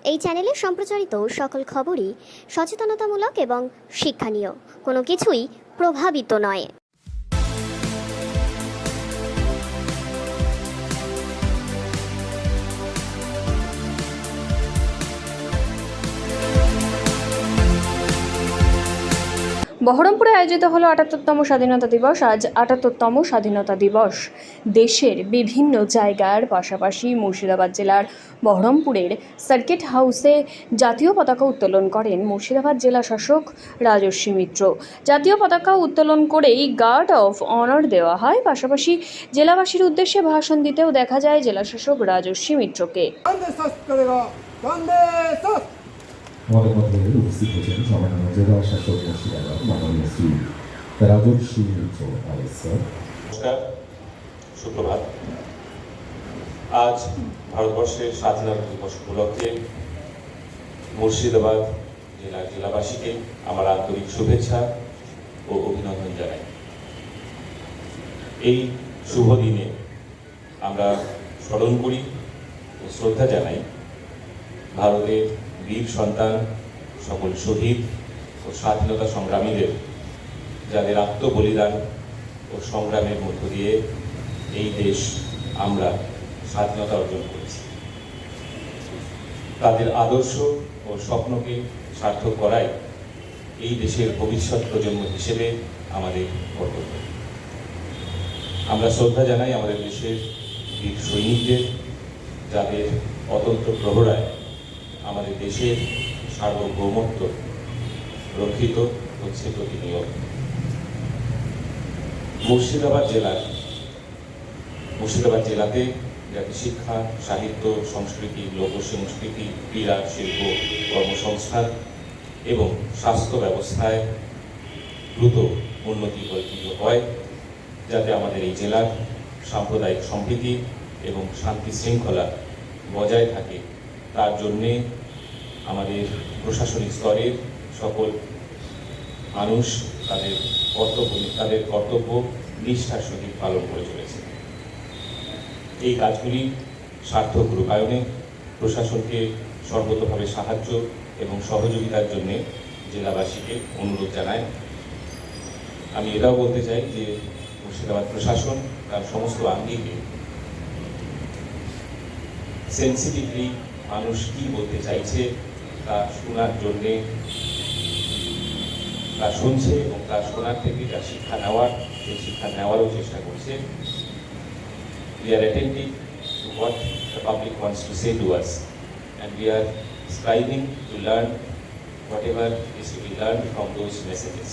এই চ্যানেলে সম্প্রচারিত সকল খবরই সচেতনতামূলক এবং শিক্ষণীয়, কোনো কিছুই প্রভাবিত নয়। বহরমপুরে আয়োজিত হলো ৭৮তম স্বাধীনতা দিবস। আজ ৭৮তম স্বাধীনতা দিবস। দেশের বিভিন্ন জায়গার পাশাপাশি মুর্শিদাবাদ জেলার বহরমপুরের সার্কিট হাউসে জাতীয় পতাকা উত্তোলন করেন মুর্শিদাবাদ জেলা শাসক রাজস্বী মিত্র। জাতীয় পতাকা উত্তোলন করেই গার্ড অফ অনার দেওয়া হয়। পাশাপাশি জেলাবাসীর উদ্দেশ্যে ভাষণ দিতেও দেখা যায় জেলা শাসক রাজস্বী মিত্রকে। আমাদের মধ্যে উপস্থিত হয়েছেন সম্মাননীয় জেলা শাসক মুর্শিদাবাদ মাননীয় শ্রী রাজস্বী মিত্র আইএস স্যার। নমস্কার, সুপ্রভাত। আজ ভারতবর্ষের স্বাধীনতা দিবস উপলক্ষে মুর্শিদাবাদ জেলার জেলাবাসীকে আমার আন্তরিক শুভেচ্ছা ও অভিনন্দন জানাই। এই শুভ দিনে আমরা স্মরণ করি ও শ্রদ্ধা জানাই ভারতের বীর সন্তান সকল শহীদ ও স্বাধীনতা সংগ্রামীদের, যাদের আত্মবলিদান ও সংগ্রামের মধ্য দিয়ে এই দেশ আমরা স্বাধীনতা অর্জন করেছি। তাদের আদর্শ ও স্বপ্নকে সার্থক করাই এই দেশের ভবিষ্যৎ প্রজন্ম হিসেবে আমাদের কর্তব্য। আমরা শ্রদ্ধা জানাই আমাদের দেশের বীর সৈনিকদের, যাদের অতন্ত্র প্রহরায় আমাদের দেশের সার্বভৌমত্ব রক্ষিত হচ্ছে প্রতিনিয়ত। মুর্শিদাবাদ জেলাতে যাতে শিক্ষা, সাহিত্য, সংস্কৃতি, লোকসংস্কৃতি, ক্রীড়া, শিল্প, কর্মসংস্থান এবং স্বাস্থ্য ব্যবস্থায় দ্রুত উন্নতি কল্পিত হয়, যাতে আমাদের এই জেলার সাম্প্রদায়িক সম্প্রীতি এবং শান্তি শৃঙ্খলা বজায় থাকে, তার জন্যে আমাদের প্রশাসনিক স্তরের সকল মানুষ তাদের কর্তব্য নিষ্ঠার সহিত পালন করে চলেছে। এই কাজগুলি সার্থক রূপায়ণে প্রশাসনকে সর্বতোভাবে সাহায্য এবং সহযোগিতার জন্য জেলাবাসীকে অনুরোধ জানায়। আমি এটাও বলতে চাই যে মুর্শিদাবাদ প্রশাসন তার সমস্ত আঙ্গিকে সেন্সিটিভলি মানুষ কি বলতে চাইছে তা শোনার জন্যে, তা শুনছে এবং তা শোনার থেকে যা শিক্ষা নেওয়ারও চেষ্টা করছে। We are attentive to what the public wants to say to us, and we are striving to learn whatever is to be learned from those messages.